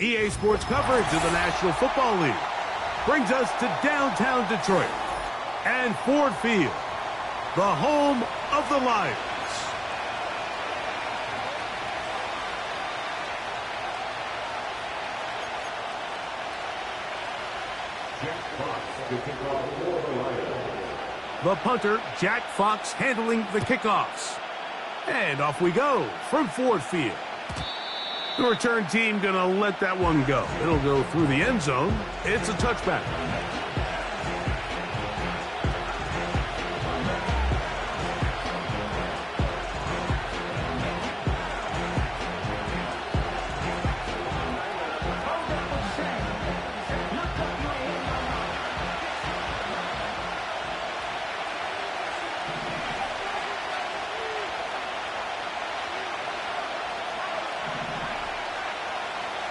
EA Sports coverage of the National Football League brings us to downtown Detroit and Ford Field, the home of the Lions. The punter, Jack Fox, handling the kickoffs. And off we go from Ford Field. The return team going to let that one go. It'll go through the end zone. It's a touchback.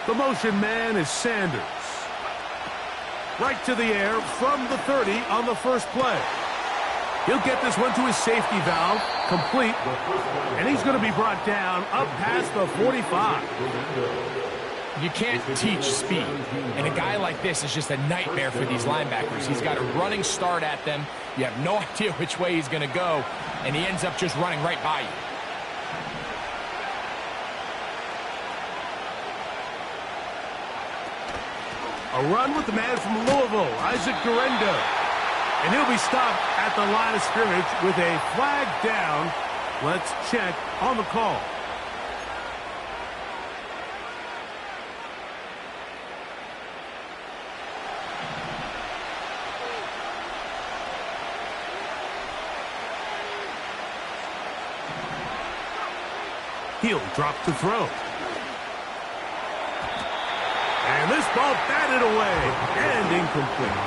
The motion man is Sanders. Right to the air from the 30 on the first play. He'll get this one to his safety valve, complete, and he's going to be brought down up past the 45. You can't teach speed, and a guy like this is just a nightmare for these linebackers. He's got a running start at them. You have no idea which way he's going to go, and he ends up just running right by you. A run with the man from Louisville, Isaac Guerendo. And he'll be stopped at the line of scrimmage with a flag down. Let's check on the call. He'll drop to throw. And this ball batted away and incomplete.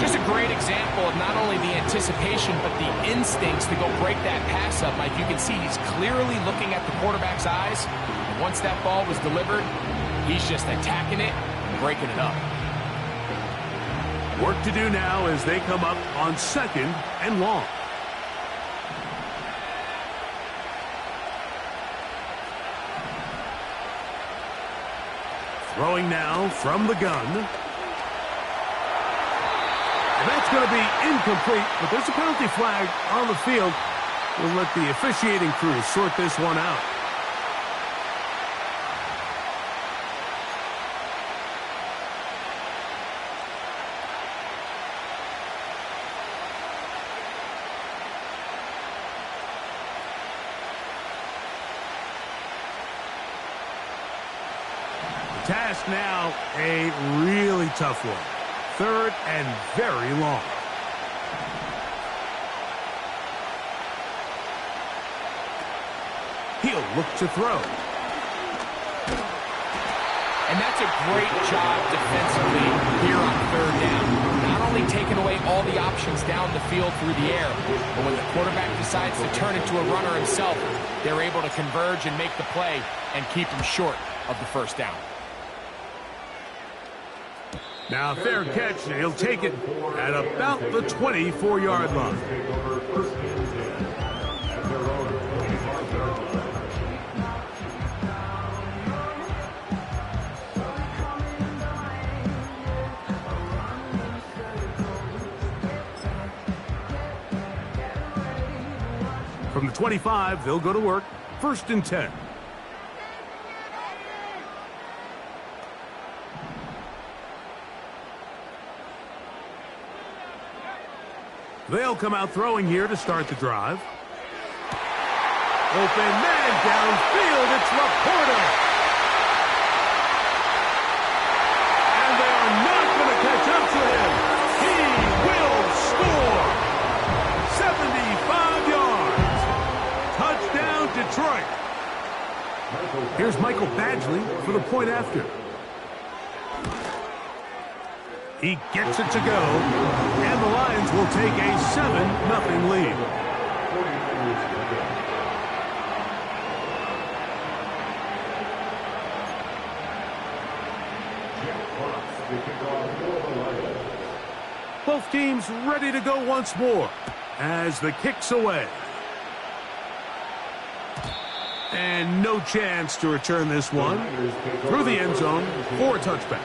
Just a great example of not only the anticipation, but the instincts to go break that pass up. Like you can see, he's clearly looking at the quarterback's eyes. And once that ball was delivered, he's just attacking it and breaking it up. Work to do now as they come up on 2nd and long. Throwing now from the gun. And that's going to be incomplete, but there's a penalty flag on the field. We'll let the officiating crew sort this one out. Task now, a really tough one. 3rd and very long. He'll look to throw. And that's a great job defensively here on 3rd down. Not only taking away all the options down the field through the air, but when the quarterback decides to turn into a runner himself, they're able to converge and make the play and keep him short of the 1st down. Now, fair catch, and he'll take it at about the 24-yard line. From the 25, they'll go to work. 1st and 10. They'll come out throwing here to start the drive. Open man downfield. It's Laporta. And they are not going to catch up to him. He will score. 75 yards. Touchdown, Detroit. Here's Michael Badgley for the point after. He gets it to go, and the Lions will take a 7-0 lead. Both teams ready to go once more as the kick's away. And no chance to return this one through the end zone for a touchback.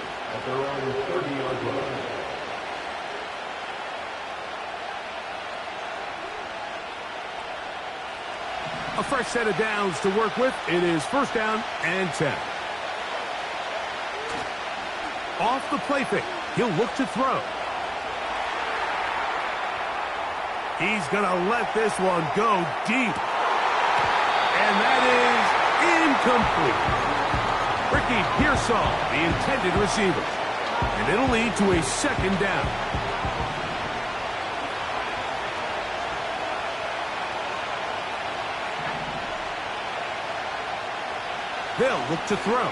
A fresh set of downs to work with. It is first down and 10. Off the play fake. He'll look to throw. He's going to let this one go deep. And that is incomplete. Ricky Pearsall, the intended receiver. And it'll lead to a second down. They'll look to throw.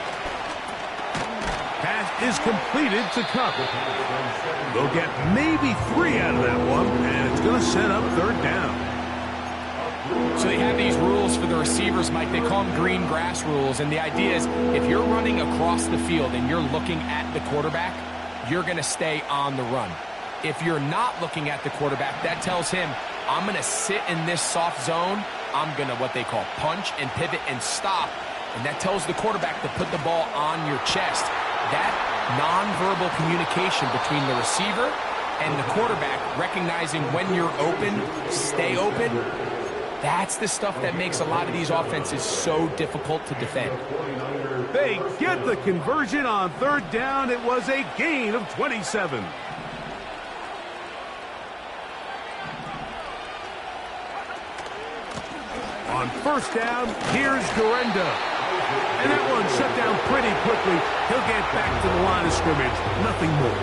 Pass is completed to cover. They'll get maybe 3 out of that one, and it's going to set up third down. So they have these rules for the receivers, Mike. They call them green grass rules, and the idea is if you're running across the field and you're looking at the quarterback, you're going to stay on the run. If you're not looking at the quarterback, that tells him, I'm going to sit in this soft zone. I'm going to what they call punch and pivot and stop. And that tells the quarterback to put the ball on your chest. That nonverbal communication between the receiver and the quarterback, recognizing when you're open, stay open, that's the stuff that makes a lot of these offenses so difficult to defend. They get the conversion on third down. It was a gain of 27. On first down, here's Garenda. And that one shut down pretty quickly. He'll get back to the line of scrimmage. Nothing more.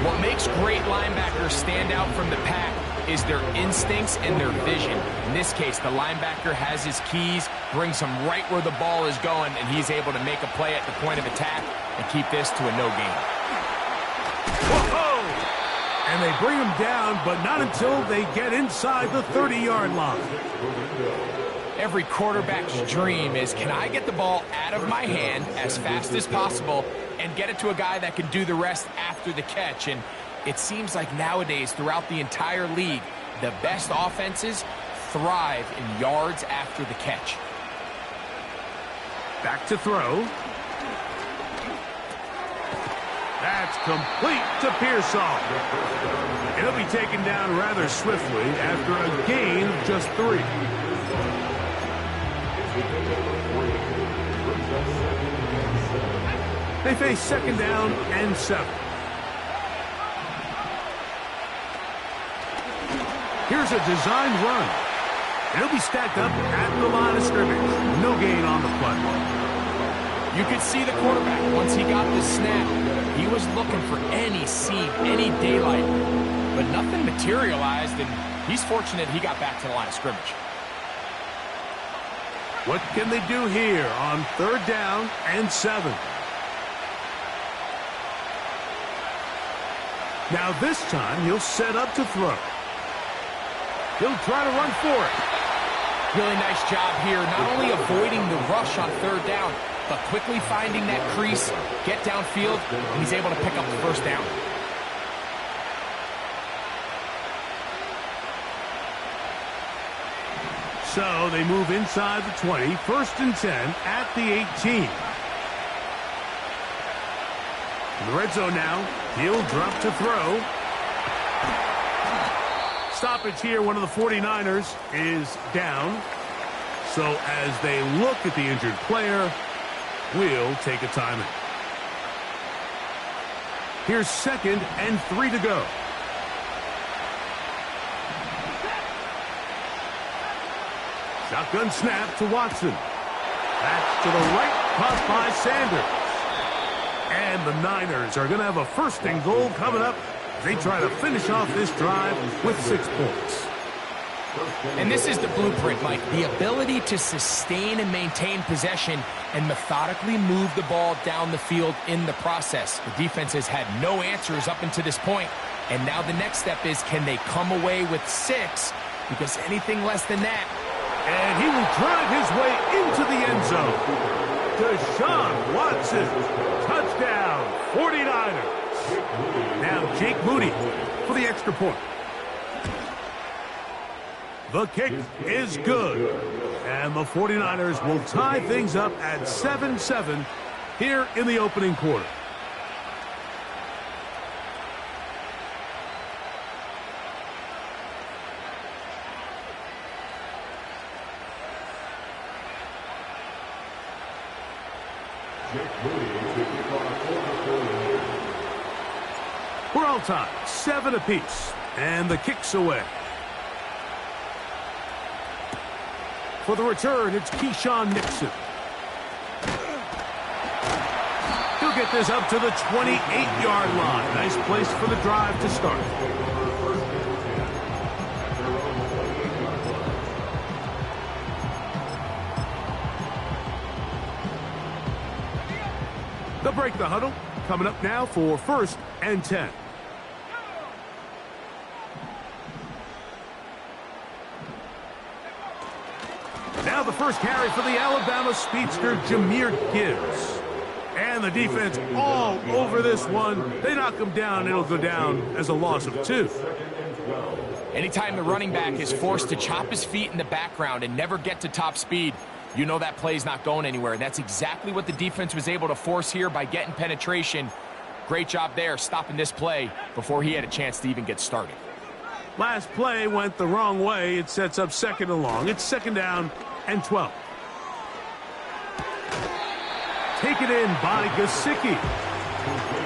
What makes great linebackers stand out from the pack is their instincts and their vision. In this case, the linebacker has his keys, brings him right where the ball is going, and he's able to make a play at the point of attack and keep this to a no gain. Whoa! And they bring him down, but not until they get inside the 30-yard line. Every quarterback's dream is, can I get the ball out of my hand as fast as possible and get it to a guy that can do the rest after the catch? And it seems like nowadays, throughout the entire league, the best offenses thrive in yards after the catch. Back to throw. That's complete to Pearsall. It'll be taken down rather swiftly after a gain of just 3. They face second down and 7. Here's a designed run. It'll be stacked up at the line of scrimmage. No gain on the play. You could see the quarterback, once he got the snap, he was looking for any seam, any daylight, but nothing materialized, and he's fortunate he got back to the line of scrimmage. What can they do here on third down and 7? Now this time he'll set up to throw. He'll try to run for it. Really nice job here, not only avoiding the rush on third down, but quickly finding that crease, get downfield, and he's able to pick up the first down. So they move inside the 20, first and 10 at the 18. In the red zone now, he'll drop to throw. Stoppage here, one of the 49ers is down. So as they look at the injured player, we'll take a timeout. Here's second and 3 to go. Shotgun snap to Watson. That's to the right, caught by Sanders. And the Niners are going to have a first and goal coming up. They try to finish off this drive with 6 points. And this is the blueprint, Mike. The ability to sustain and maintain possession and methodically move the ball down the field in the process. The defense has had no answers up until this point. And now the next step is, can they come away with 6? Because anything less than that. And he will drive his way into the end zone. Deshaun Watson, touchdown, 49ers. Now Jake Moody for the extra point. The kick is good. And the 49ers will tie things up at 7-7 here in the opening quarter. We're all tied, 7 apiece, and the kick's away. For the return, it's Keyshawn Nixon. He'll get this up to the 28-yard line. Nice place for the drive to start. They'll break the huddle. Coming up now for 1st and 10. Now the first carry for the Alabama speedster, Jahmyr Gibbs. And the defense all over this one. They knock him down. It'll go down as a loss of 2. Anytime the running back is forced to chop his feet in the background and never get to top speed, you know that play's not going anywhere. That's exactly what the defense was able to force here by getting penetration. Great job there stopping this play before he had a chance to even get started. Last play went the wrong way. It sets up 2nd and long. It's 2nd down and 12. Taken in by Gesicki.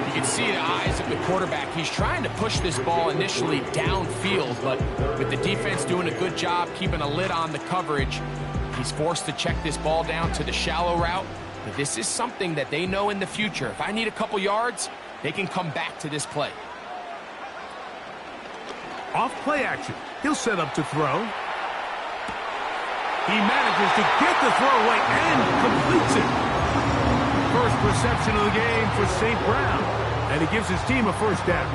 You can see the eyes of the quarterback. He's trying to push this ball initially downfield, but with the defense doing a good job keeping a lid on the coverage, he's forced to check this ball down to the shallow route. But this is something that they know in the future. If I need a couple yards, they can come back to this play. Off play action. He'll set up to throw. He manages to get the throw away and completes it. First reception of the game for St. Brown. And he gives his team a 1st down.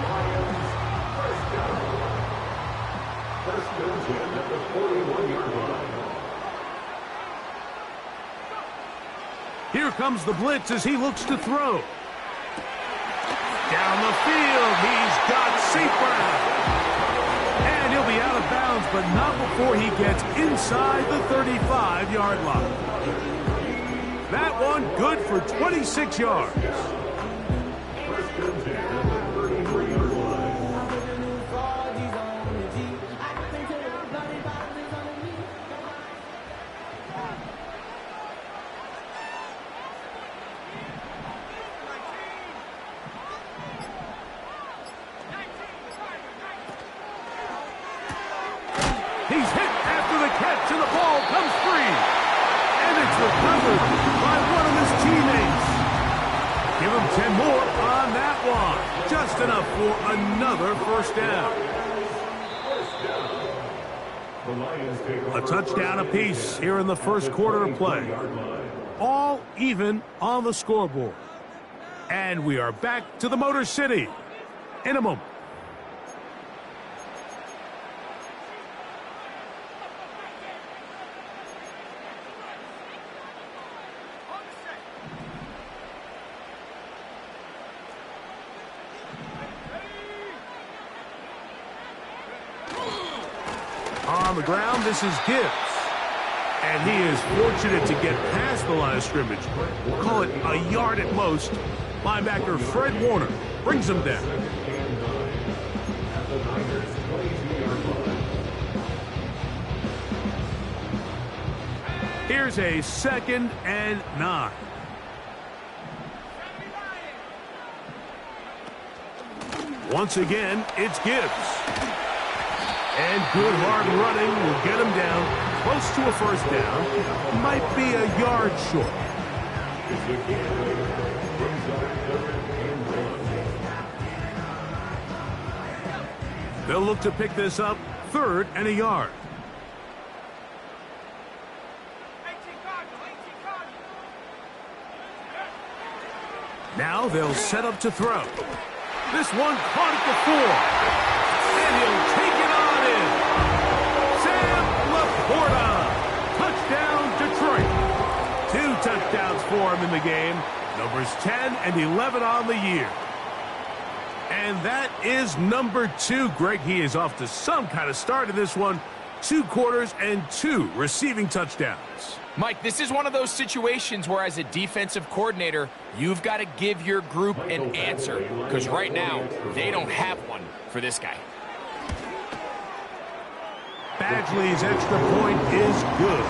Here comes the blitz as he looks to throw. Down the field, he's got St. Brown. And he'll be out of bounds, but not before he gets inside the 35-yard line. That one good for 26 yards. He's hit after the catch, and the ball comes free. And it's recovered by one of his teammates. Give him 10 more on that one. Just enough for another 1st down. A touchdown apiece here in the 1st quarter of play. All even on the scoreboard. And we are back to the Motor City in a moment. On the ground, this is Gibbs. And he is fortunate to get past the line of scrimmage. We'll call it a yard at most. Linebacker Fred Warner brings him down. Here's a 2nd and 9. Once again, it's Gibbs. And good hard running will get him down close to a 1st down. Might be a yard short. They'll look to pick this up 3rd and a yard. Now they'll set up to throw. This one caught at the 4. And he'll take it on in. Sam Laporta. Touchdown, Detroit. 2 touchdowns for him in the game. Numbers 10 and 11 on the year. And that is number 2. Greg, he is off to some kind of start in this one. 2 quarters and 2 receiving touchdowns. Mike, this is one of those situations where as a defensive coordinator, you've got to give your group an answer, because right now, they don't have one for this guy. Badgley's extra point is good.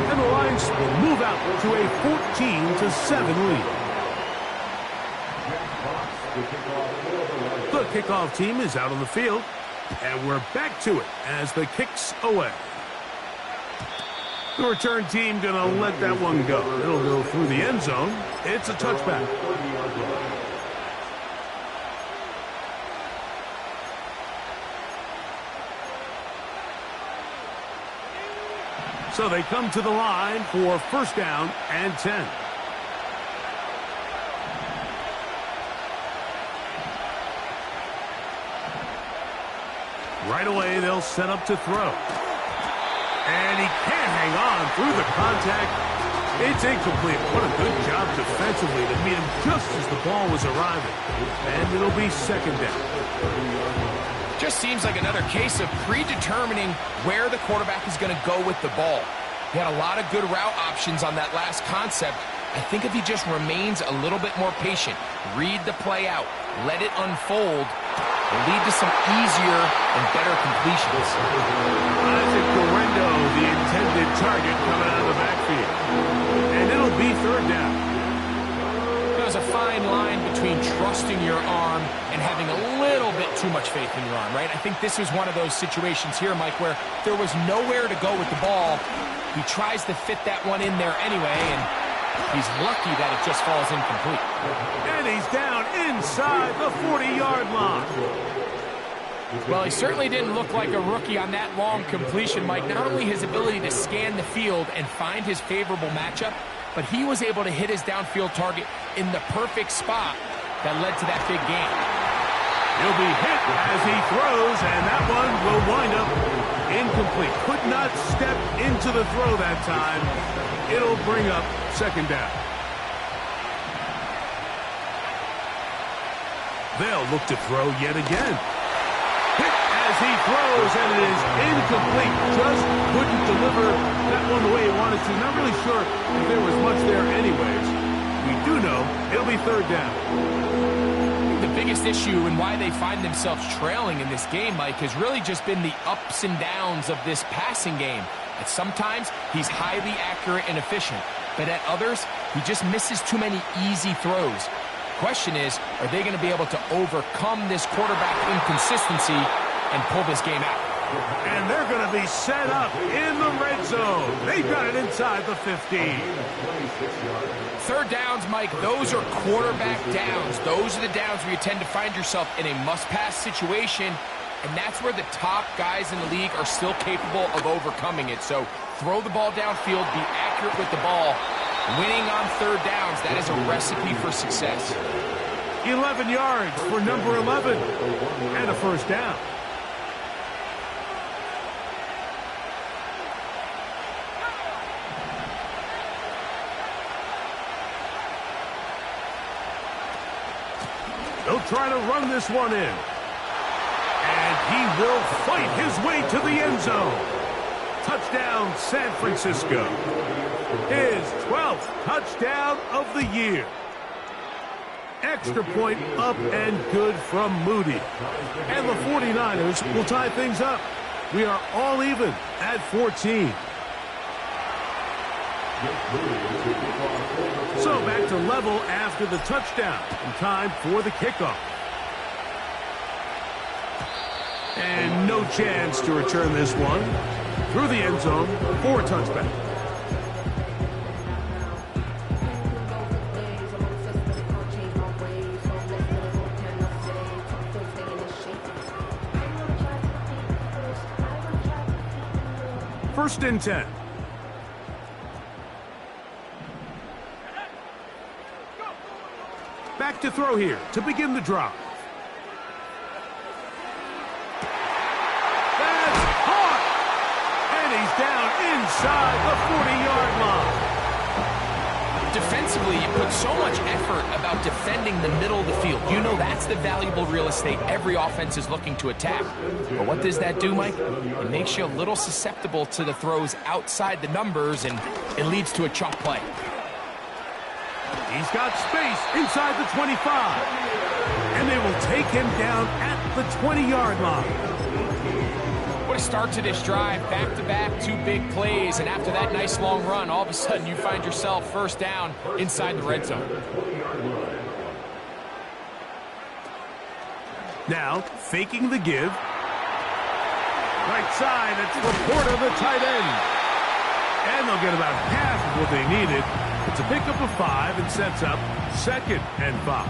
And the Lions will move out to a 14-7 lead. The kickoff team is out on the field, and we're back to it as the kick's away. The return team going to let that one go. It'll go through the end zone. It's a touchback. So they come to the line for first down and 10. Right away, they'll set up to throw. And he can't hang on through the contact. It's incomplete. What a good job defensively to meet him just as the ball was arriving. And it'll be second down. Just seems like another case of predetermining where the quarterback is going to go with the ball. He had a lot of good route options on that last concept. I think if he just remains a little bit more patient, read the play out, let it unfold, will lead to some easier and better completions. Isaac Guerrero, the intended target, coming out of the backfield. And it'll be third down. There's a fine line between trusting your arm and having a little bit too much faith in your arm, right? I think this was one of those situations here, Mike, where there was nowhere to go with the ball. He tries to fit that one in there anyway, and he's lucky that it just falls incomplete. And he's down inside the 40-yard line. Well, he certainly didn't look like a rookie on that long completion, Mike. Not only his ability to scan the field and find his favorable matchup, but he was able to hit his downfield target in the perfect spot that led to that big gain. He'll be hit as he throws, and that one will wind up incomplete. Could not step into the throw that time. It'll bring up second down. They'll look to throw yet again. Hit as he throws, and it is incomplete. Just couldn't deliver that one the way he wanted to. Not really sure if there was much there anyways. We do know it'll be third down. The biggest issue and why they find themselves trailing in this game, Mike, has really just been the ups and downs of this passing game. At sometimes, he's highly accurate and efficient, but at others, he just misses too many easy throws. Question is, are they going to be able to overcome this quarterback inconsistency and pull this game out? And they're going to be set up in the red zone. They've got it inside the 15. Third downs, Mike, those are quarterback downs. Those are the downs where you tend to find yourself in a must-pass situation, and that's where the top guys in the league are still capable of overcoming it. So throw the ball downfield, be accurate with the ball. Winning on third downs, that is a recipe for success. 11 yards for number 11, and a first down. They'll try to run this one in. And he will fight his way to the end zone. Touchdown, San Francisco. His 12th touchdown of the year. Extra point up and good from Moody. And the 49ers will tie things up. We are all even at 14. So back to level after the touchdown. And time for the kickoff. And no chance to return this one through the end zone for a touchback. First and 10. Back to throw here to begin the drive. That's caught! And he's down inside the 40-yard line. defensively, you put so much effort about defending the middle of the field. You know that's the valuable real estate every offense is looking to attack. But what does that do, Mike? It makes you a little susceptible to the throws outside the numbers, and it leads to a chunk play. He's got space inside the 25. And they will take him down at the 20-yard line. What a start to this drive. Back-to-back, 2 big plays. And after that nice long run, all of a sudden you find yourself first down inside the red zone. Now, faking the give. Right side, it's Laporta, the tight end. And they'll get about half of what they needed. It's a pickup of 5 and sets up 2nd and 5.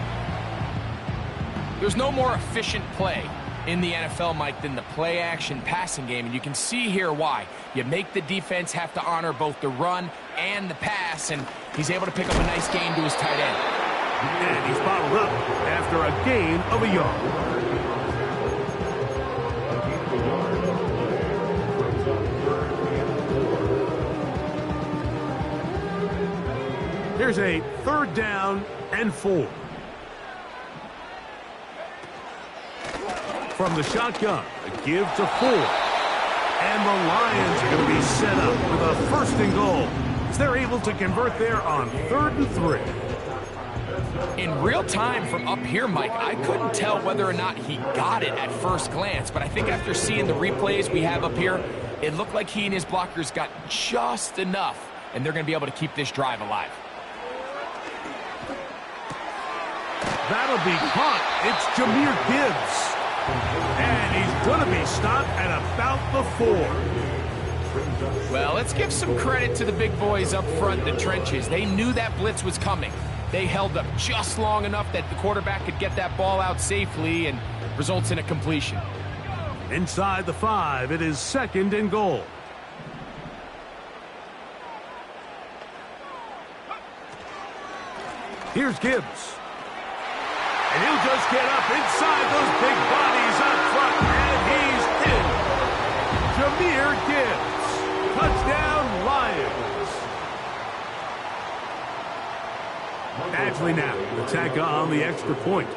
There's no more efficient play in the NFL, Mike, than the play-action passing game, and you can see here why. You make the defense have to honor both the run and the pass, and he's able to pick up a nice gain to his tight end. And he's bottled up after a gain of a yard. Here's a 3rd down and 4. From the shotgun, a give to 4. And the Lions are going to be set up with a 1st and goal as they're able to convert there on 3rd and 3. In real time from up here, Mike, I couldn't tell whether or not he got it at first glance, but I think after seeing the replays we have up here, it looked like he and his blockers got just enough, and they're going to be able to keep this drive alive. That'll be caught. It's Jahmyr Gibbs. And he's going to be stopped at about the 4. Well, let's give some credit to the big boys up front in the trenches. They knew that blitz was coming. They held up just long enough that the quarterback could get that ball out safely and results in a completion. Inside the 5, it is 2nd and goal. Here's Gibbs. And he'll just get up inside those big bodies up front, and he's in. Jahmyr Gibbs. Touchdown, Lions. Badgley now, attack on the extra point.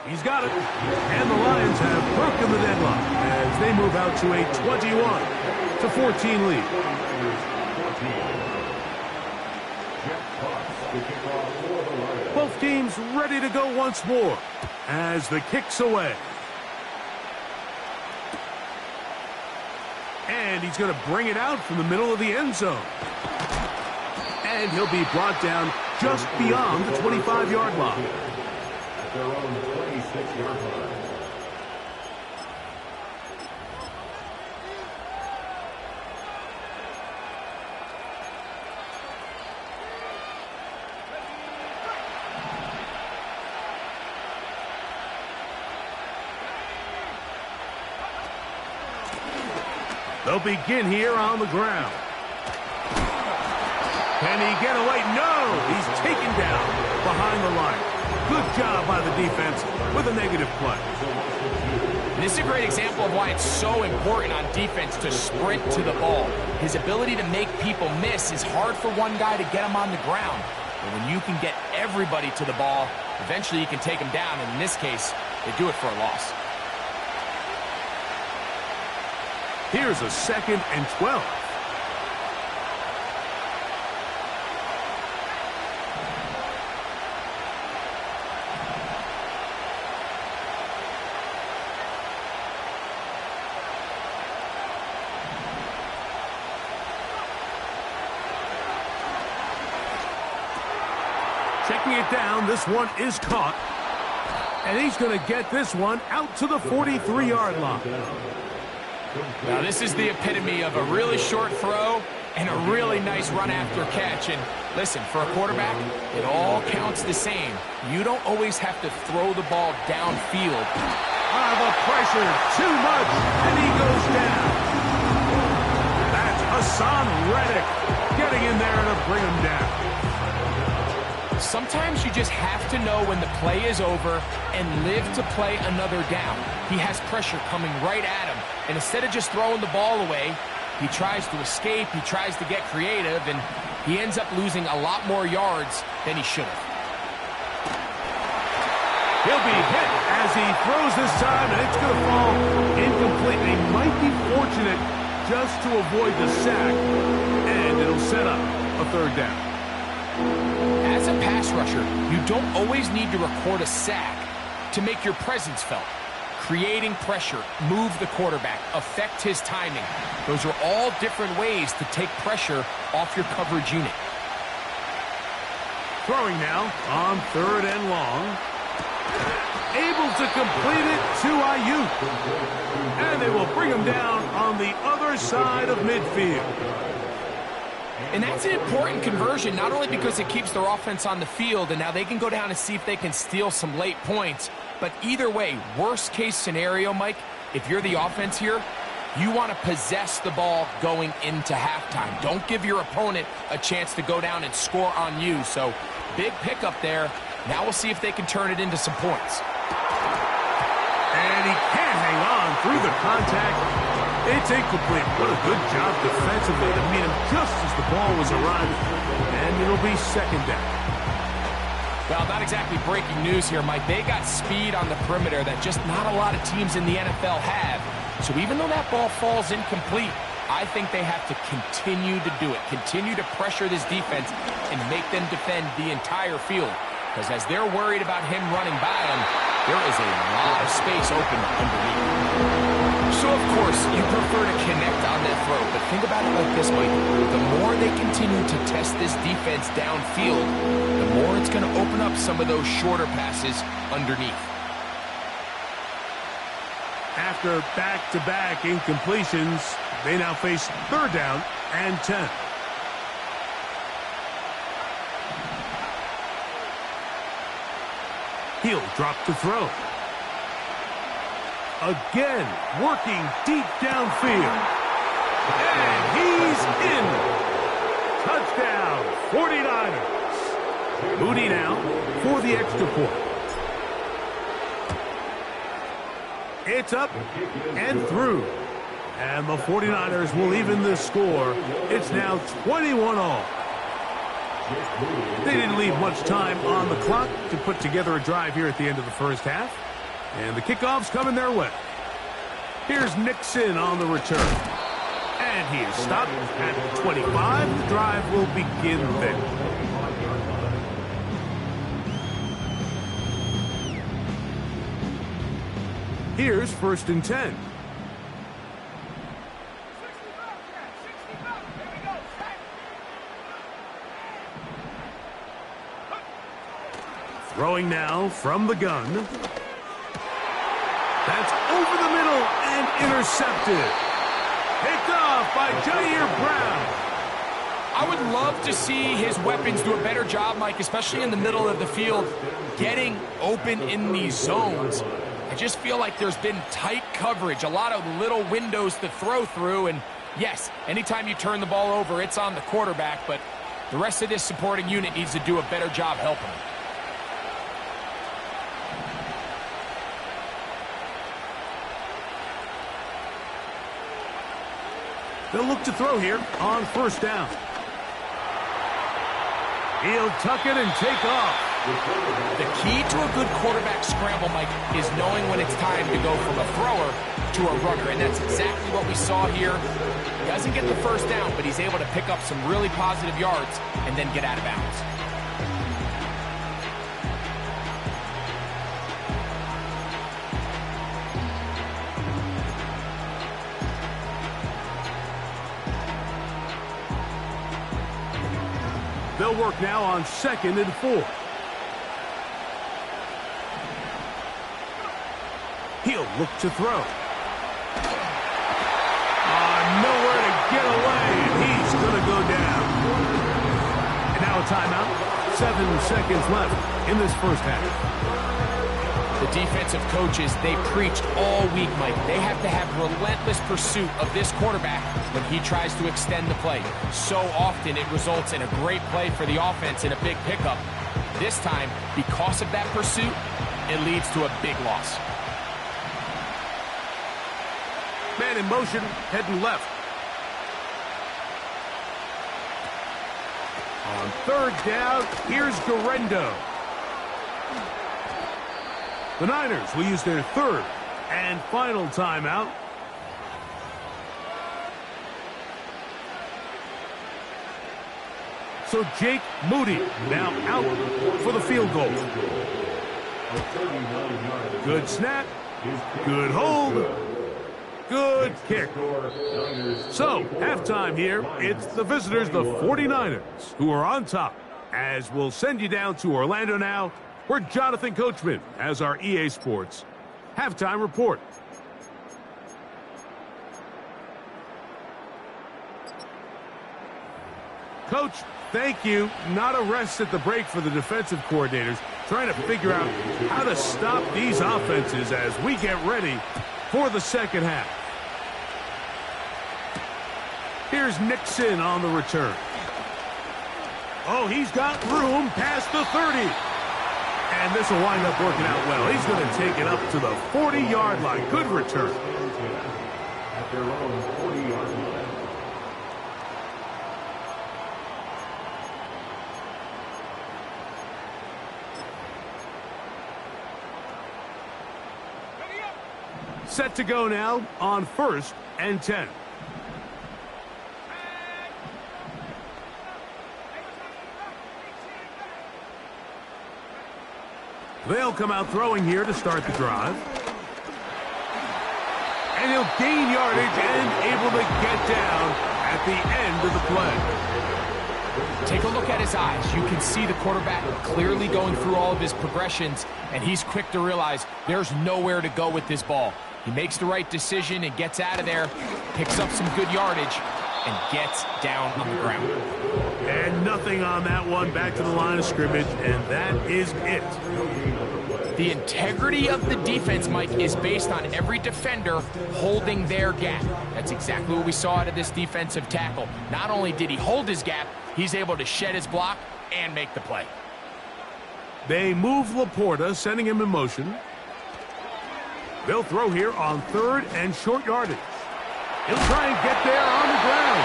He's got it. And the Lions have broken the deadlock as they move out to a 21-14 lead. Both teams ready to go once more as the kick's away. And he's going to bring it out from the middle of the end zone. And he'll be brought down just beyond the 25-yard line. At their own 26-yard line. They'll begin here on the ground. Can he get away? No! He's taken down behind the line. Good job by the defense with a negative play. This is a great example of why it's so important on defense to sprint to the ball. His ability to make people miss is hard for one guy to get him on the ground. But when you can get everybody to the ball, eventually you can take them down. And in this case, they do it for a loss. Here's a 2nd and 12. Checking it down, this one is caught. And he's going to get this one out to the 43-yard line. Now, this is the epitome of a really short throw and a really nice run after catch. And listen, for a quarterback, it all counts the same. You don't always have to throw the ball downfield. The pressure, too much, and he goes down. That's Hassan Reddick getting in there to bring him down. Sometimes you just have to know when the play is over and live to play another down. He has pressure coming right at him, and instead of just throwing the ball away, He tries to escape, he tries to get creative, and he ends up losing a lot more yards than he should have. He'll be hit as he throws this time, and it's going to fall incomplete. They might be fortunate just to avoid the sack, and it'll set up a third down. As a pass rusher, you don't always need to record a sack to make your presence felt. Creating pressure, move the quarterback, affect his timing. Those are all different ways to take pressure off your coverage unit. Throwing now on 3rd and long. Able to complete it to Ayuk. And they will bring him down on the other side of midfield. And that's an important conversion, not only because it keeps their offense on the field, and now they can go down and see if they can steal some late points. But either way, worst case scenario, Mike, if you're the offense here, you want to possess the ball going into halftime. Don't give your opponent a chance to go down and score on you. So big pickup there. Now we'll see if they can turn it into some points. And he can't hang on through the contact. It's incomplete. What a good job defensively to meet him just as the ball was arriving. And it'll be 2nd down. Well, not exactly breaking news here, Mike. They got speed on the perimeter that just not a lot of teams in the NFL have. So even though that ball falls incomplete, I think they have to continue to do it. Continue to pressure this defense and make them defend the entire field. Because as they're worried about him running by them, there is a lot of space open underneath. So, of course, you prefer to connect on that throw. But think about it like this, Mike. The more they continue to test this defense downfield, the more it's going to open up some of those shorter passes underneath. After back-to-back incompletions, they now face 3rd down and 10. He'll drop to throw. Again, working deep downfield. And he's in. Touchdown, 49ers. Moody now for the extra point. It's up and through. And the 49ers will even this score. It's now 21-all. They didn't leave much time on the clock to put together a drive here at the end of the first half. And the kickoff's coming their way. Here's Nixon on the return. And he is stopped at 25. The drive will begin there. Here's 1st and 10. Throwing now from the gun. That's over the middle and intercepted. Picked off by Jair Brown. I would love to see his weapons do a better job, Mike, especially in the middle of the field, getting open in these zones. I just feel like there's been tight coverage, a lot of little windows to throw through, and yes, anytime you turn the ball over, it's on the quarterback, but the rest of this supporting unit needs to do a better job helping him. They'll look to throw here on 1st down. He'll tuck it and take off. The key to a good quarterback scramble, Mike, is knowing when it's time to go from a thrower to a runner, and that's exactly what we saw here. He doesn't get the 1st down, but he's able to pick up some really positive yards and then get out of bounds. They'll work now on 2nd and 4. He'll look to throw. Nowhere to get away, and he's going to go down. And now a timeout. 7 seconds left in this first half. The defensive coaches, they preached all week, Mike. They have to have relentless pursuit of this quarterback when he tries to extend the play. So often it results in a great play for the offense and a big pickup. This time, because of that pursuit, it leads to a big loss. Man in motion, heading left. On third down, here's Guerrero. The Niners will use their third and final timeout. So Jake Moody now out for the field goal. Good snap. Good hold. Good kick. So, halftime here. It's the visitors, the 49ers, who are on top. As we'll send you down to Orlando now, where Jonathan Coachman has our EA Sports halftime report. Coach, thank you. Not a rest at the break for the defensive coordinators, trying to figure out how to stop these offenses as we get ready for the second half. Here's Nixon on the return. Oh, he's got room past the 30. And this will wind up working out well. He's going to take it up to the 40-yard line. Good return. At their own 40-yard line. Set to go now on 1st and 10. They'll come out throwing here to start the drive. And he'll gain yardage and able to get down at the end of the play. Take a look at his eyes. You can see the quarterback clearly going through all of his progressions, and he's quick to realize there's nowhere to go with this ball. He makes the right decision and gets out of there, picks up some good yardage, and gets down on the ground. And nothing on that one. Back to the line of scrimmage, and that is it. The integrity of the defense, Mike, is based on every defender holding their gap. That's exactly what we saw out of this defensive tackle. Not only did he hold his gap, he's able to shed his block and make the play. They move Laporta, sending him in motion. They'll throw here on 3rd and short yardage. He'll try and get there on the ground.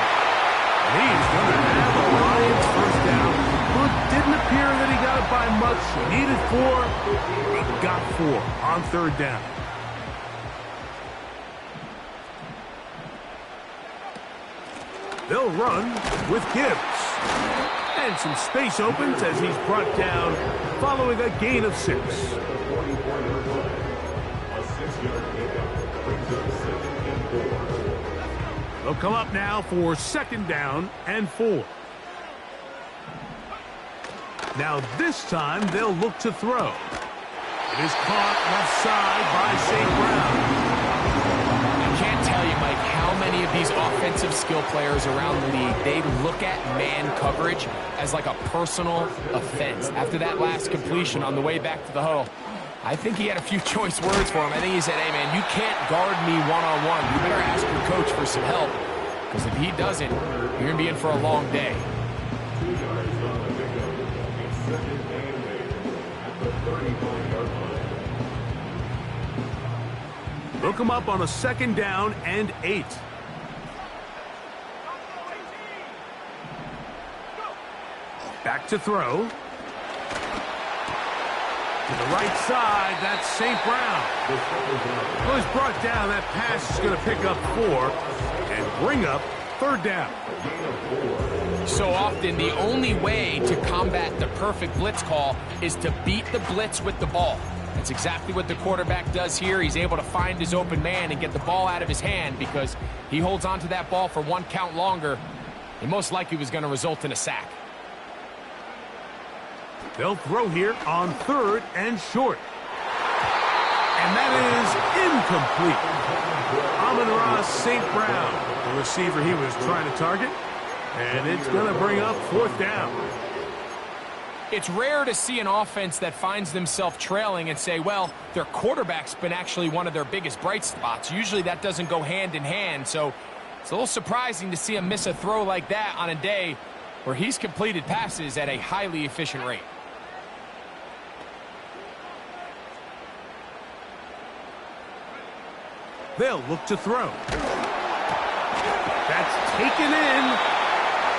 And he's going to have a Lions first down. But didn't appear that he got it by much. He needed 4. He got 4 on 3rd down. They'll run with Gibbs. And some space opens as he's brought down following a gain of 6. They'll come up now for 2nd down and 4. Now this time they'll look to throw. It is caught left side by St. Brown. I can't tell you, Mike, how many of these offensive skill players around the league, they look at man coverage as like a personal offense. After that last completion on the way back to the huddle, I think he had a few choice words for him. I think he said, hey, man, you can't guard me one-on-one. You better ask your coach for some help, because if he doesn't, you're going to be in for a long day. They'll come up on a 2nd down and 8. Back to throw. To the right side, that's St. Brown. Well, he's brought down. That pass is going to pick up 4 and bring up 3rd down. So often, the only way to combat the perfect blitz call is to beat the blitz with the ball. That's exactly what the quarterback does here. He's able to find his open man and get the ball out of his hand because he holds onto that ball for 1 count longer. And most likely was going to result in a sack. They'll throw here on 3rd and short. And that is incomplete. Amon-Ra St. Brown, the receiver he was trying to target. And it's going to bring up 4th down. It's rare to see an offense that finds themselves trailing and say, well, their quarterback's been actually one of their biggest bright spots. Usually that doesn't go hand in hand. So it's a little surprising to see him miss a throw like that on a day where he's completed passes at a highly efficient rate. They'll look to throw. That's taken in,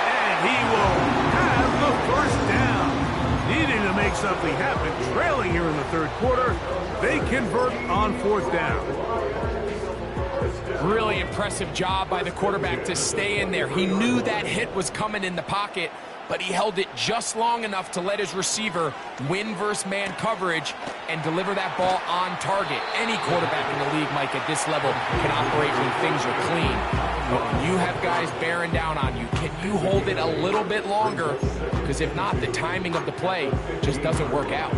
and he will have the first down. Needing to make something happen, trailing here in the third quarter, they convert on fourth down. Really impressive job by the quarterback to stay in there. He knew that hit was coming in the pocket, but he held it just long enough to let his receiver win versus man coverage and deliver that ball on target. Any quarterback in the league, Mike, at this level can operate when things are clean. But when you have guys bearing down on you, can you hold it a little bit longer? Because if not, the timing of the play just doesn't work out.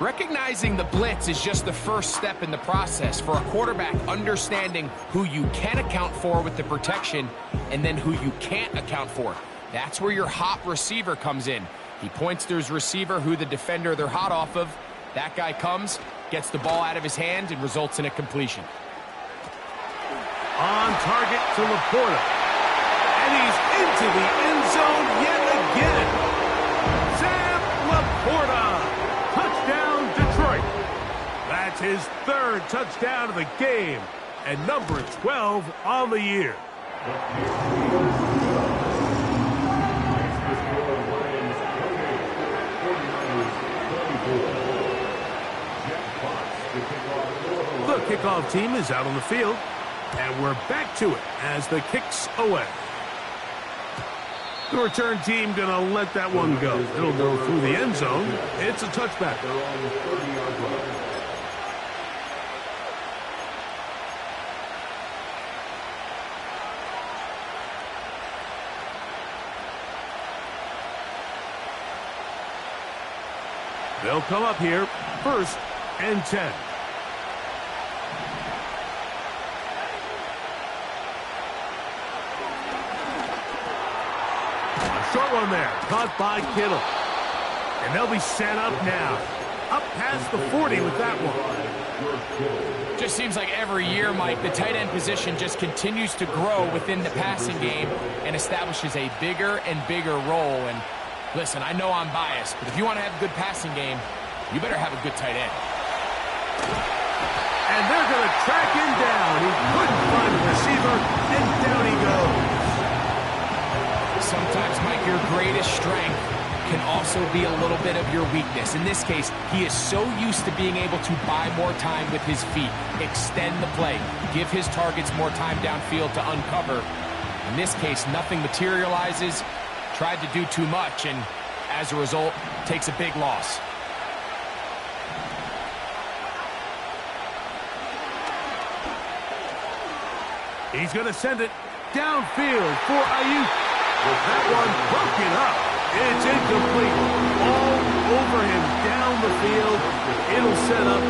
Recognizing the blitz is just the first step in the process for a quarterback, understanding who you can account for with the protection and then who you can't account for. That's where your hot receiver comes in. He points to his receiver, who the defender they're hot off of. That guy comes, gets the ball out of his hand, and results in a completion. On target to Laporta. And he's into the end zone yet again. Sam Laporta. Touchdown, Detroit. That's his third touchdown of the game and number 12 on the year. The kickoff team is out on the field, and we're back to it as the kick's away. The return team going to let that one go. It'll go through the end zone. It's a touchback. They'll come up here, 1st and 10. Short one there, caught by Kittle. And they'll be set up now. Up past the 40 with that one. Just seems like every year, Mike, the tight end position just continues to grow within the passing game and establishes a bigger and bigger role. And listen, I know I'm biased, but if you want to have a good passing game, you better have a good tight end. And they're going to track him down. He couldn't find a receiver, and down he goes. Sometimes, Mike, your greatest strength can also be a little bit of your weakness. In this case, he is so used to being able to buy more time with his feet, extend the play, give his targets more time downfield to uncover. In this case, nothing materializes, tried to do too much, and as a result, takes a big loss. He's going to send it downfield for Ayuk. That one broken up. It's incomplete. All over him down the field. It'll set up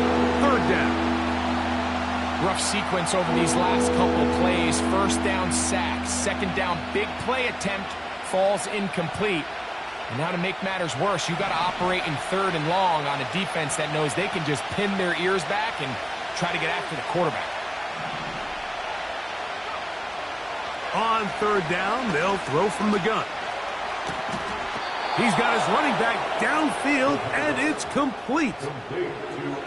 3rd down. Rough sequence over these last couple plays. 1st down, sack. 2nd down, big play attempt, falls incomplete. And now to make matters worse, you got to operate in 3rd and long on a defense that knows they can just pin their ears back and try to get after the quarterback. On 3rd down, they'll throw from the gun. He's got his running back downfield, and it's complete.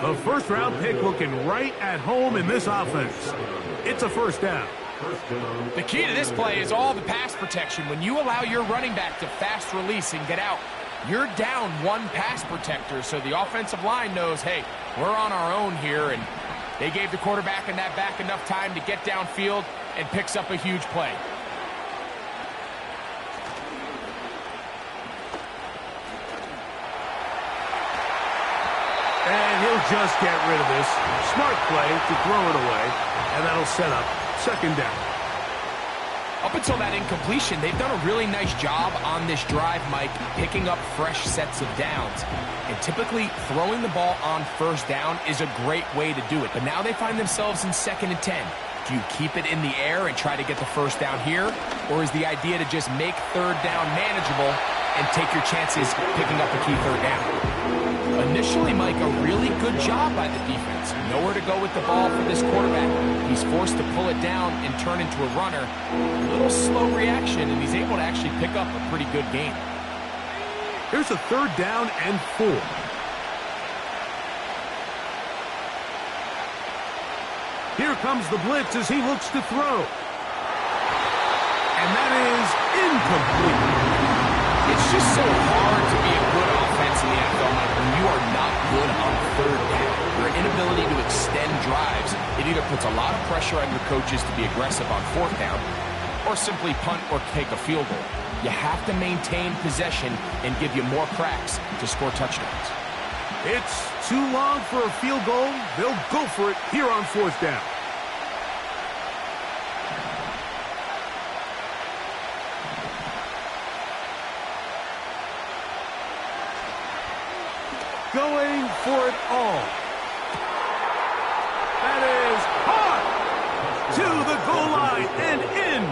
A 1st-round pick looking right at home in this offense. It's a 1st down. The key to this play is all the pass protection. When you allow your running back to fast release and get out, you're down one pass protector, so the offensive line knows, hey, we're on our own here, and they gave the quarterback and that back enough time to get downfield and picks up a huge play. And he'll just get rid of this. Smart play to throw it away, and that'll set up 2nd down. Up until that incompletion, they've done a really nice job on this drive, Mike, picking up fresh sets of downs. And typically, throwing the ball on 1st down is a great way to do it. But now they find themselves in 2nd and 10. Do you keep it in the air and try to get the 1st down here? Or is the idea to just make 3rd down manageable and take your chances picking up a key 3rd down? Initially, Mike, a really good job by the defense. Nowhere to go with the ball for this quarterback. He's forced to pull it down and turn into a runner. A little slow reaction, and he's able to actually pick up a pretty good game. Here's a 3rd down and 4. Here comes the blitz as he looks to throw. And that is incomplete. It's just so hard to be a good offense in the NFL, Mike, when you are not good on third down. Your inability to extend drives, it either puts a lot of pressure on your coaches to be aggressive on fourth down or simply punt or take a field goal. You have to maintain possession and give you more cracks to score touchdowns. It's too long for a field goal. They'll go for it here on fourth down. Going for it all. That is hard to the goal line and in.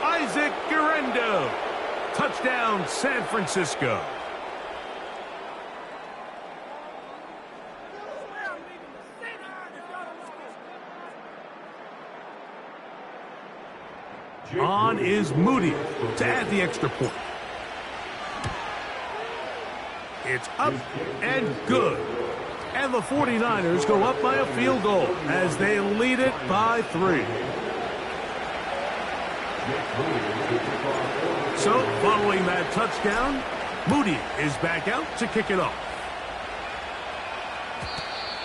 Isaac Guerrero. Touchdown, San Francisco. On is Moody to add the extra point. It's up and good. And the 49ers go up by a field goal as they lead it by 3. So, following that touchdown, Moody is back out to kick it off.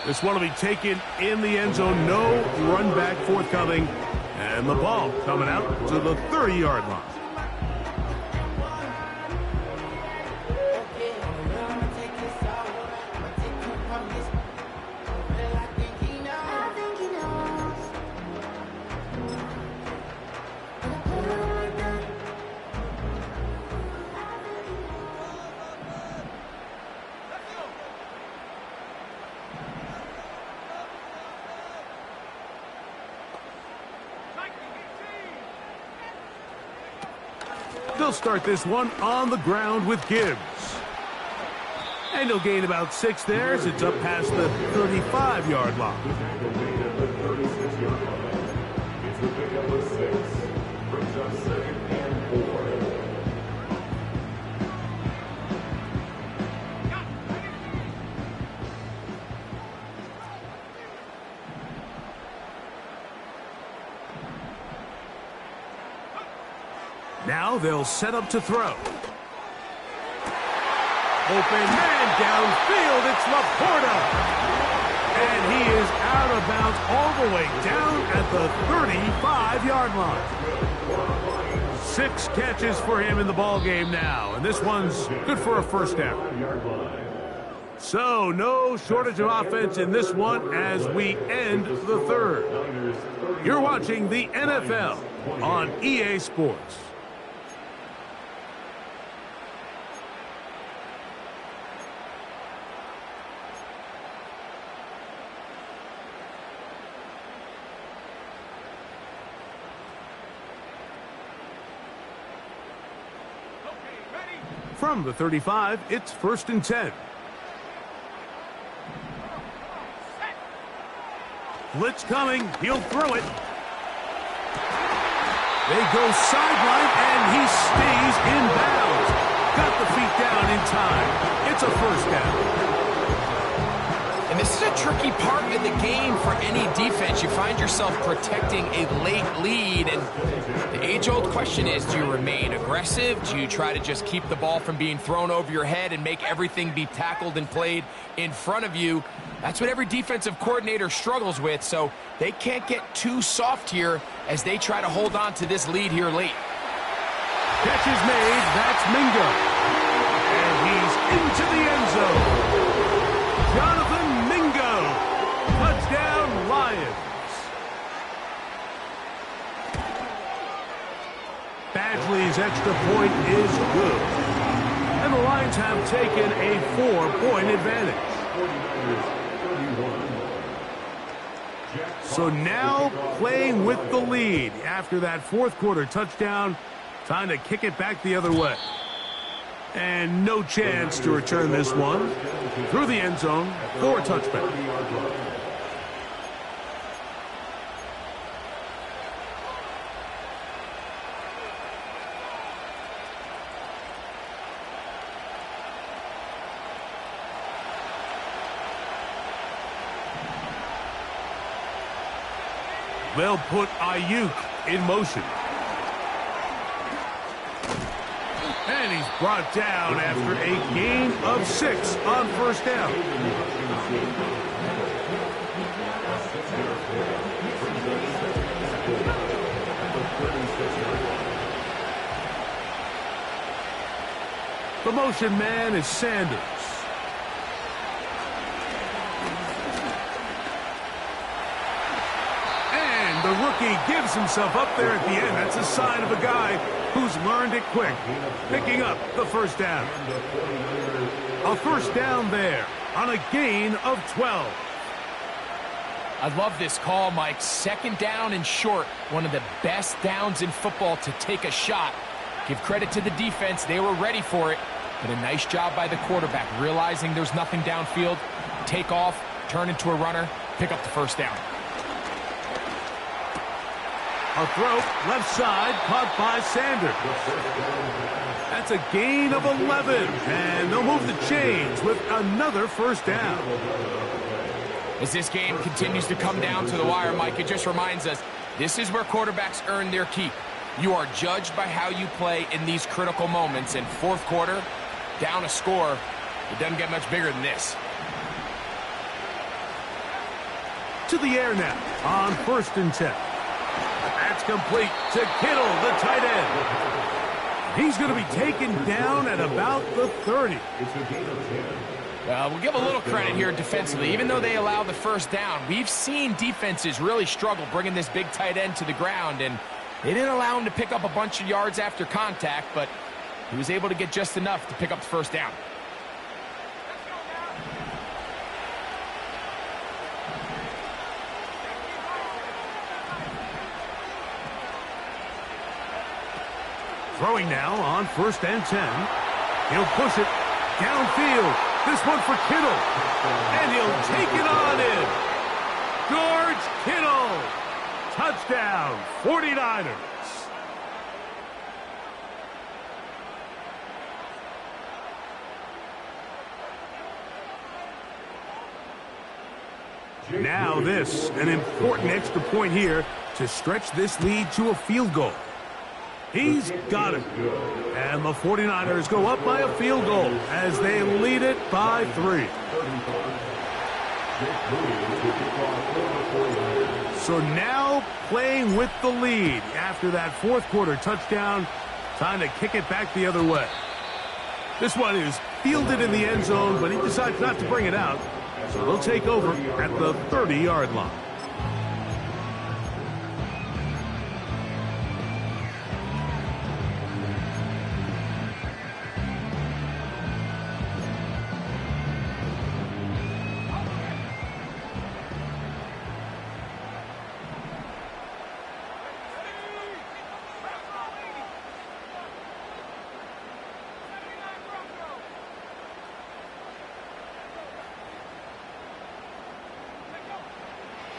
This one will be taken in the end zone. No run back forthcoming. And the ball coming out to the 30-yard line. They'll start this one on the ground with Gibbs. And he'll gain about 6 there as it's up past the 35-yard line. It's the pickup of 6. Brings up 2nd and 4. Now they'll set up to throw. Open man downfield. It's Laporta. And he is out of bounds all the way down at the 35-yard line. 6 catches for him in the ballgame now. And this one's good for a first down. So no shortage of offense in this one as we end the third. You're watching the NFL on EA Sports. From the 35, it's 1st and 10. Blitz coming. He'll throw it. They go sideline, and he stays in bounds. Got the feet down in time. It's a first down. And this is a tricky part of the game for any defense. You find yourself protecting a late lead, and the age-old question is, do you remain aggressive? Do you try to just keep the ball from being thrown over your head and make everything be tackled and played in front of you? That's what every defensive coordinator struggles with, so they can't get too soft here as they try to hold on to this lead here late. Catch is made. That's Mingo. And he's into the end zone. Jonathan Mingo. Touchdown, Lions. Badgley's extra point is good. And the Lions have taken a 4-point advantage. So now playing with the lead after that fourth quarter touchdown. Time to kick it back the other way. And no chance to return this one through the end zone for a touchback. They'll put Ayuk in motion. And And he's brought down after a gain of 6 on first down. The motion man is Sanders. And the rookie gives himself up there at the end. That's a sign of a guy who's learned it quick, picking up the first down. A first down there on a gain of 12. I love this call, Mike. Second down and short. One of the best downs in football to take a shot. Give credit to the defense. They were ready for it. But a nice job by the quarterback, realizing there's nothing downfield. Take off, turn into a runner, pick up the first down. A throw, left side, caught by Sanders. That's a gain of 11. And they'll move the chains with another first down. As this game continues to come down to the wire, Mike, it just reminds us, this is where quarterbacks earn their keep. You are judged by how you play in these critical moments. In fourth quarter, down a score, it doesn't get much bigger than this. To the air now on 1st and 10. That's complete to Kittle, the tight end. He's going to be taken down at about the 30. We'll give a little credit here defensively. Even though they allow the first down, we've seen defenses really struggle bringing this big tight end to the ground, and they didn't allow him to pick up a bunch of yards after contact, but he was able to get just enough to pick up the first down. Throwing now on 1st and 10. He'll push it downfield. This one for Kittle. And he'll take it on in. George Kittle. Touchdown, 49ers. Now this, an important extra point here to stretch this lead to a field goal. He's got it. And the 49ers go up by a field goal as they lead it by 3. So now playing with the lead after that fourth quarter touchdown, time to kick it back the other way. This one is fielded in the end zone, but he decides not to bring it out. So they'll take over at the 30-yard line.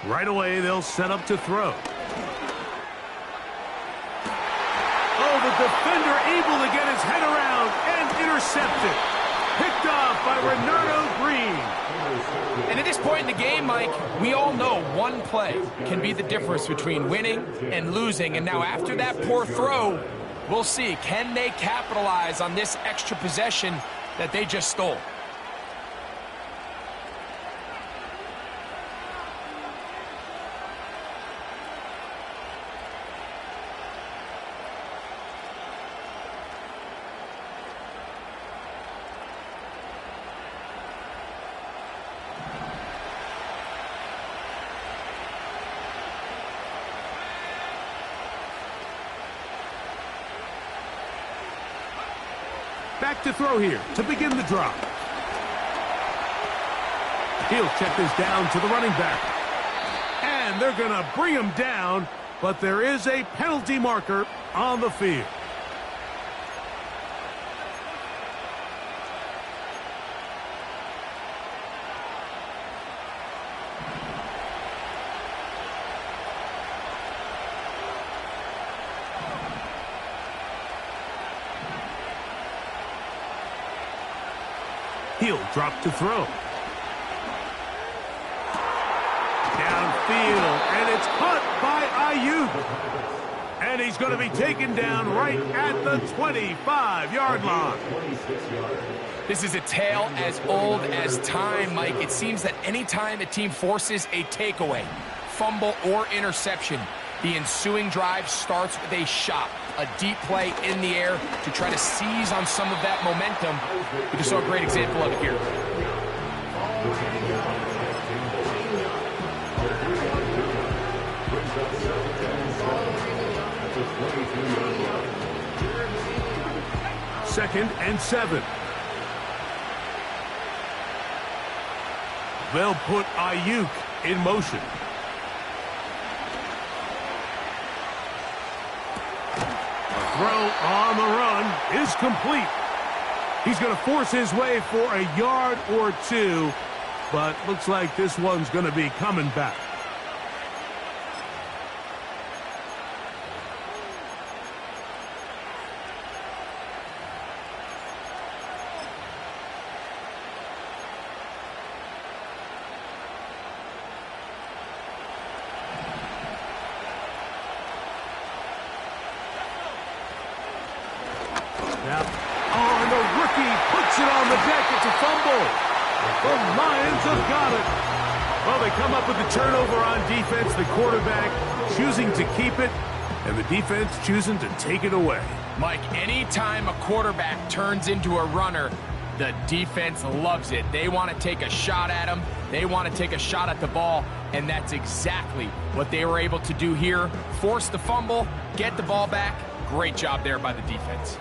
Right away, they'll set up to throw. Oh, the defender able to get his head around and intercepted. Picked off by Renardo Green. And at this point in the game, Mike, we all know one play can be the difference between winning and losing. And now after that poor throw, we'll see, can they capitalize on this extra possession that they just stole? Back to throw here to begin the drive. He'll check this down to the running back. And they're going to bring him down, but there is a penalty marker on the field. He'll drop to throw. Downfield, and it's caught by Ayuk. And he's going to be taken down right at the 25-yard line. This is a tale as old as time, Mike. It seems that anytime a team forces a takeaway, fumble, or interception, the ensuing drive starts with a shot, a deep play in the air to try to seize on some of that momentum. We just saw a great example of it here. Second and 7. They'll put Ayuk in motion. Throw on the run is complete. He's going to force his way for a yard or two, but looks like this one's going to be coming back. And the rookie puts it on the deck. It's a fumble. The Lions have got it. Well, they come up with the turnover on defense. The quarterback choosing to keep it, and the defense choosing to take it away. Mike, anytime a quarterback turns into a runner, the defense loves it. They want to take a shot at him. They want to take a shot at the ball, and that's exactly what they were able to do here. Force the fumble, get the ball back. Great job there by the defense.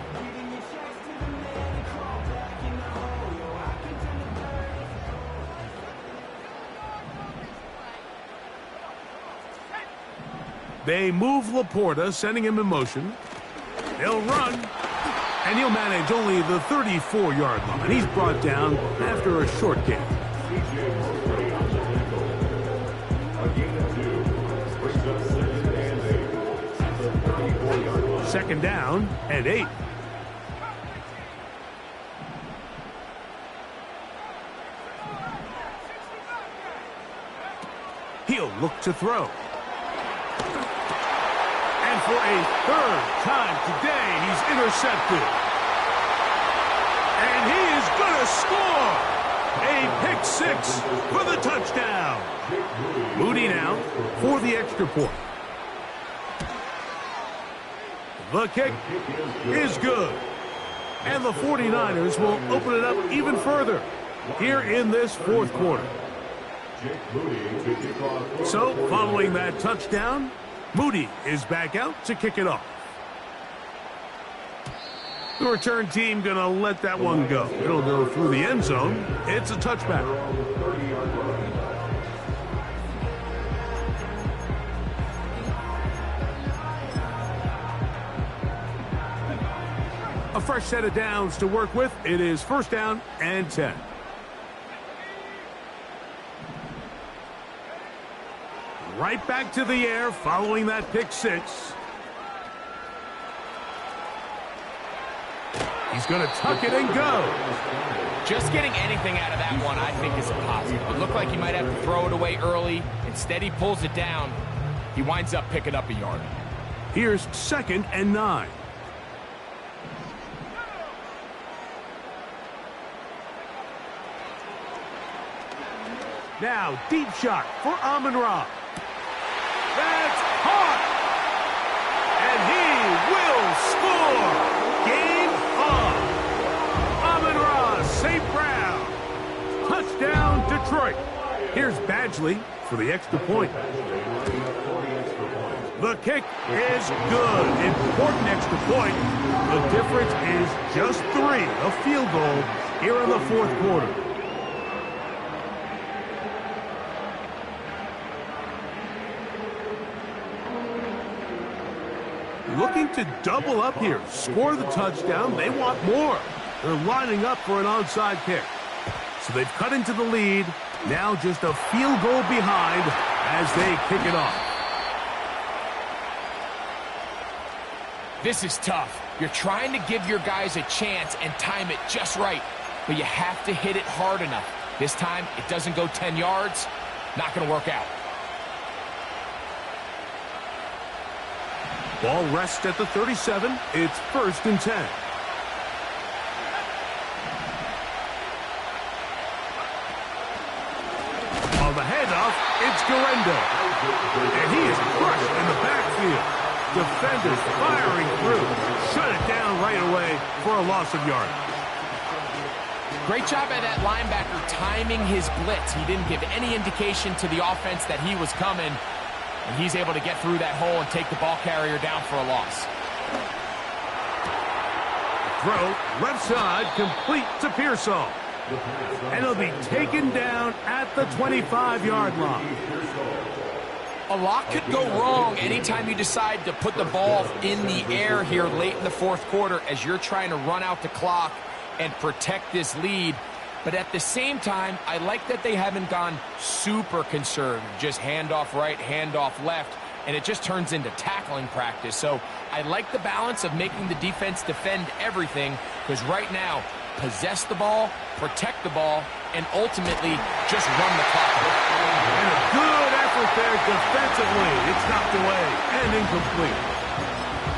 They move Laporta, sending him in motion. They'll run, and he'll manage only the 34-yard line. He's brought down after a short gain. Second down and 8. He'll look to throw. And for a third time today, he's intercepted. And he is going to score. A pick six for the touchdown. Moody now for the extra point. The kick is good. And the 49ers will open it up even further here in this fourth quarter. So, following that touchdown, Moody is back out to kick it off. The return team going to let that one go. It'll go through the end zone. It's a touchback. A fresh set of downs to work with. It is first down and 10. Right back to the air following that pick six. He's going to tuck it and go. Just getting anything out of that one, I think, is a positive. It looked like he might have to throw it away early. Instead, he pulls it down. He winds up picking up a yard. Here's second and 9. Now, deep shot for Amon-Ra. That's hot! And he will score! Game on! Amon-Ra, St. Brown. Touchdown, Detroit. Here's Badgley for the extra point. The kick is good. Important extra point. The difference is just 3. A field goal here in the fourth quarter. Looking to double up here, score the touchdown. They want more. They're lining up for an onside kick. So they've cut into the lead. Now just a field goal behind as they kick it off. This is tough. You're trying to give your guys a chance and time it just right, but you have to hit it hard enough. This time, it doesn't go 10 yards. Not going to work out. Ball rests at the 37. It's 1st and 10. On the handoff, it's Garendo. And he is crushed in the backfield. Defenders firing through. Shut it down right away for a loss of yardage. Great job by that linebacker timing his blitz. He didn't give any indication to the offense that he was coming. And he's able to get through that hole and take the ball carrier down for a loss. Throw, left side, complete to Pearsall. And he'll be taken down at the 25-yard line. A lot could go wrong anytime you decide to put the ball in the air here late in the 4th quarter as you're trying to run out the clock and protect this lead. But at the same time, I like that they haven't gone super conservative. Just handoff right, handoff left, and it just turns into tackling practice. So I like the balance of making the defense defend everything, because right now, possess the ball, protect the ball, and ultimately just run the clock away. And a good effort there defensively. It's knocked away and incomplete.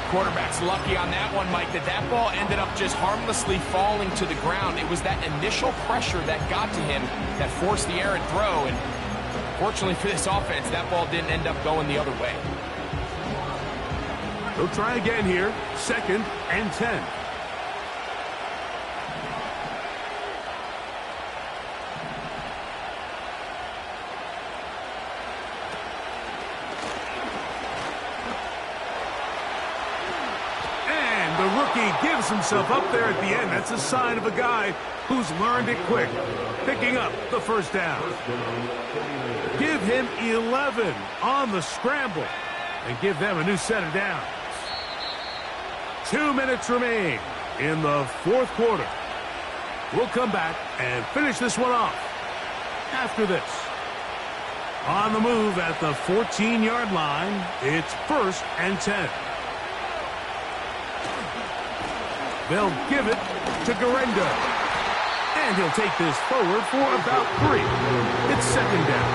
Quarterback's lucky on that one, Mike, that ball ended up just harmlessly falling to the ground. It was that initial pressure that got to him that forced the errant throw, and fortunately for this offense, that ball didn't end up going the other way. He'll try again here, 2nd and 10. Gives himself up there at the end. That's a sign of a guy who's learned it quick. Picking up the 1st down. Give him 11 on the scramble and give them a new set of downs. 2 minutes remain in the 4th quarter. We'll come back and finish this one off after this. On the move at the 14-yard line, it's 1st and 10. They'll give it to Garendo. And he'll take this forward for about 3. It's 2nd down.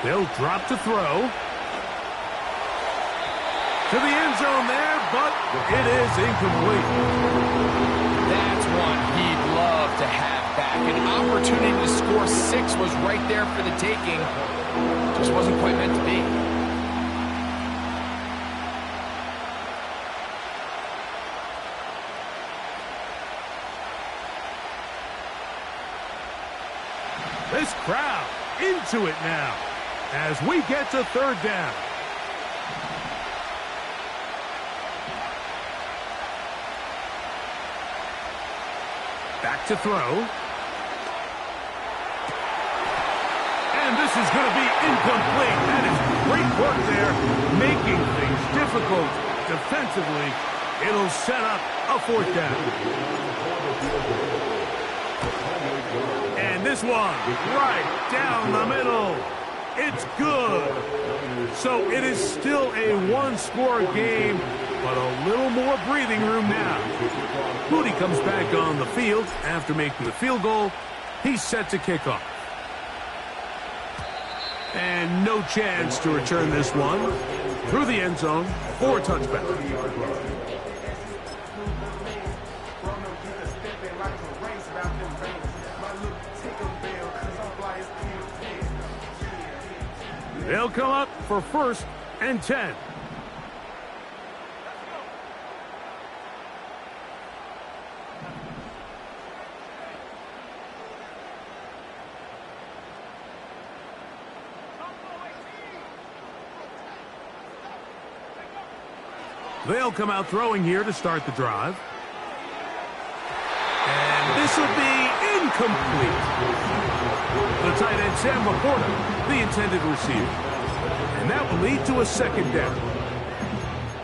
They'll drop to throw. To the end zone there, but it is incomplete. That's one he'd love to have back. An opportunity to score 6 was right there for the taking. Just wasn't quite meant to be. This crowd into it now as we get to 3rd down. Back to throw. And this is going to be incomplete. That is great work there, making things difficult defensively. It'll set up a 4th down. And this one right down the middle. It's good. So it is still a 1-score game, but a little more breathing room now. Moody comes back on the field after making the field goal. He's set to kick off. And no chance to return this one through the end zone for a touchback. They'll come up for 1st and 10. They'll come out throwing here to start the drive. And this will be incomplete. The tight end, Sam Laporta, the intended receiver. And that will lead to a 2nd down.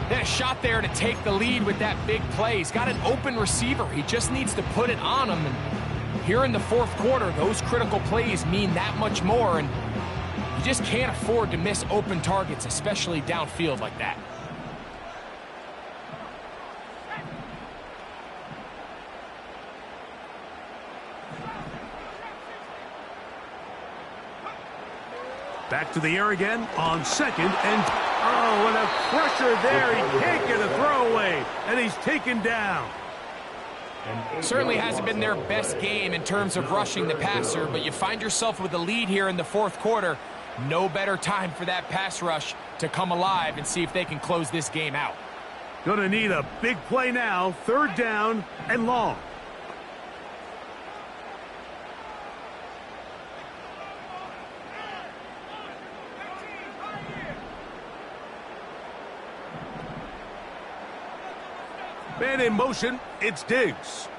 That shot there to take the lead with that big play. He's got an open receiver. He just needs to put it on him. And here in the 4th quarter, those critical plays mean that much more. And You just can't afford to miss open targets, especially downfield like that. Back to the air again on second, and oh, and a pressure there. He can't get a throwaway, and he's taken down. Certainly hasn't been their best game in terms of rushing the passer, but you find yourself with a lead here in the fourth quarter. No better time for that pass rush to come alive and see if they can close this game out. Gonna need a big play now, third down and long. Man in motion, it's Diggs.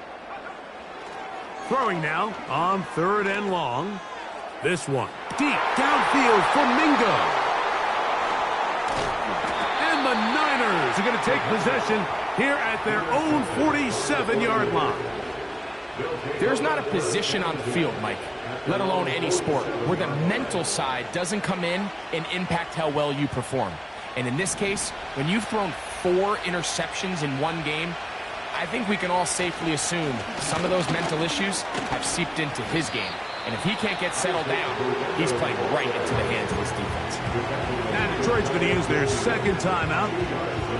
Throwing now on third and long. This one, deep downfield for Mingo. And the Niners are going to take possession here at their own 47-yard line. There's not a position on the field, Mike, let alone any sport, where the mental side doesn't come in and impact how well you perform. And in this case, when you've thrown 4 interceptions in one game, I think we can all safely assume some of those mental issues have seeped into his game. And if he can't get settled down, he's playing right into the hands of his defense. And Detroit's going to use their second timeout.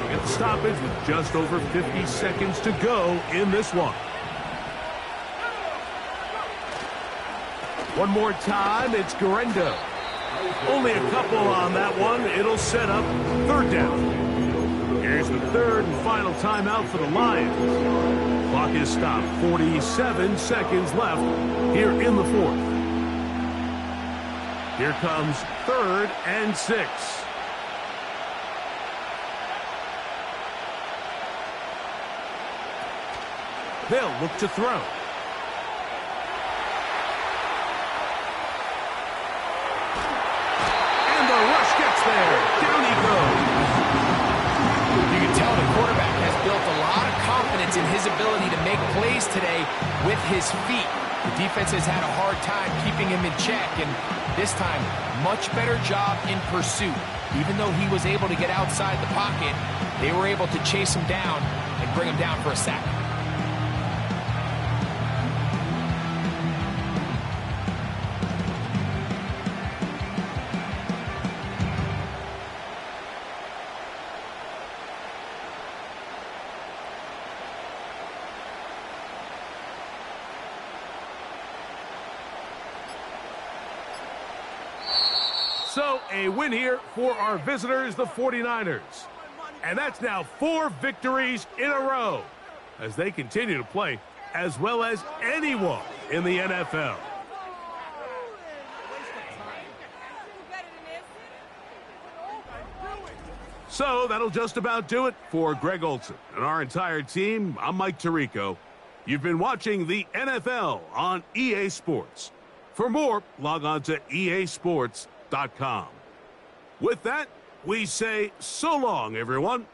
Get the stoppage with just over 50 seconds to go in this one. One more time, it's Guerrero. Only a couple on that one. It'll set up third down. Here's the third and final timeout for the Lions. Clock is stopped. 47 seconds left here in the fourth. Here comes third and 6. They'll look to throw. And the rush gets there. Down he goes. You can tell the quarterback has built a lot of confidence in his ability to make plays today with his feet. The defense has had a hard time keeping him in check, and this time, much better job in pursuit. Even though he was able to get outside the pocket, they were able to chase him down and bring him down for a sack. So, a win here for our visitors, the 49ers. And that's now 4 victories in a row as they continue to play as well as anyone in the NFL. So, that'll just about do it for Greg Olson and our entire team. I'm Mike Tirico. You've been watching the NFL on EA Sports. For more, log on to easports.com. With that, we say so long, everyone.